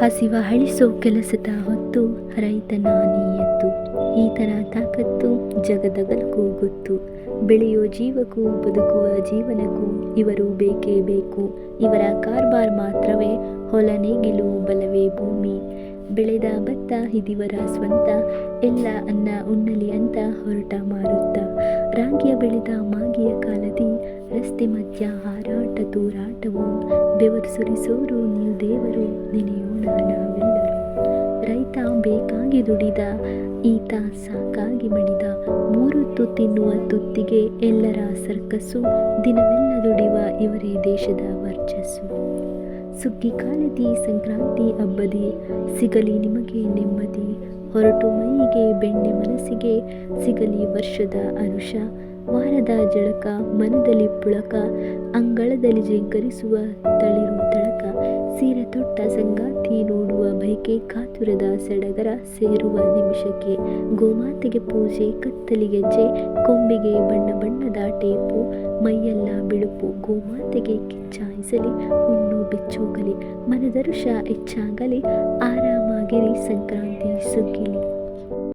ಹಸಿವ ಅಳಿಸೋ ಕೆಲಸದ ಹೊತ್ತು ರೈತನ ನೀಯತ್ತು. ಈತನ ತಾಕತ್ತು ಜಗದಗಲಕ್ಕೂ ಗೊತ್ತು. ಬೆಳೆಯೋ ಜೀವಕ್ಕೂ ಬದುಕುವ ಜೀವನಕ್ಕೂ ಇವರು ಬೇಕೇ ಬೇಕು. ಇವರ ಕಾರ್ಬಾರ್ ಮಾತ್ರವೇ ಹೊಲ ನೇಗಿಲು ಬಲವೇ ಭೂಮಿ. ಬೆಳೆದ ಭತ್ತ ಇದಿವರ ಸ್ವಂತ, ಎಲ್ಲ ಅನ್ನ ಉಣ್ಣಲಿ ಅಂತ ಹೊರಟ ಮಾರುತ್ತ. ರಾಗಿಯ ಬೆಳೆದ ಮಾಗಿಯ ಕಾಲದಿ ರಸ್ತೆ ಮಧ್ಯ ಹಾರಾಟ ತೂರಾಟವು. ಬೆವರು ಸುರಿಸೋರು ನೀವು ದೇವರು, ನೆನೆಯೋಣ ನಾವೆಲ್ಲರೂ. ರೈತ ಬೇಕಾಗಿ ದುಡಿದ, ಈತ ಸಾಕಾಗಿ ಮಡಿದ. ಮೂರೊತ್ತು ತಿನ್ನುವ ತುತ್ತಿಗೆ ಎಲ್ಲರ ಸರ್ಕಸ್ಸು. ದಿನವೆಲ್ಲ ದುಡಿವ ಇವರೇ ದೇಶದ ವರ್ಚಸ್ಸು. ಸುಗ್ಗಿ ಕಾಲದಿ ಸಂಕ್ರಾಂತಿ ಹಬ್ಬದಿ ಸಿಗಲಿ ನಿಮಗೆ ನೆಮ್ಮದಿ. ಹೊರಟು ಮೈಯಿಗೆ ಬೆಣ್ಣೆ ಮನಸ್ಸಿಗೆ ಸಿಗಲಿ ವರ್ಷದ ಹರುಷ. ವಾರದ ಜಳಕ ಮನದಲ್ಲಿ ಪುಳಕ, ಅಂಗಳದಲ್ಲಿ ಜಿಂಕರಿಸುವ ತಳಿರು ತಳಕ. ಸೀರೆ ತೊಟ್ಟ ಸಂಗಾತಿ ನೋಡುವ ಬಯಕೆ, ಕಾತುರದ ಸಡಗರ ಸೇರುವ ನಿಮಿಷಕ್ಕೆ. ಗೋಮಾತೆಗೆ ಪೂಜೆ ಕತ್ತಲಿಗೆಜ್ಜೆ, ಕೊಂಬಿಗೆ ಬಣ್ಣ ಬಣ್ಣದ ಟೇಪು. ಮೈಯೆಲ್ಲ ಬಿಳುಪು ಗೋಮಾತೆಗೆ ಕಿಚ್ಚಾಯಿಸಲಿ, ಹುಣ್ಣು ಬೆಚ್ಚೋಗಲಿ, ಮನದರುಷ ಹೆಚ್ಚಾಗಲಿ. ಆರಾಮಾಗಿರಿ ಸಂಕ್ರಾಂತಿ ಸುಗ್ಗಿಲಿ.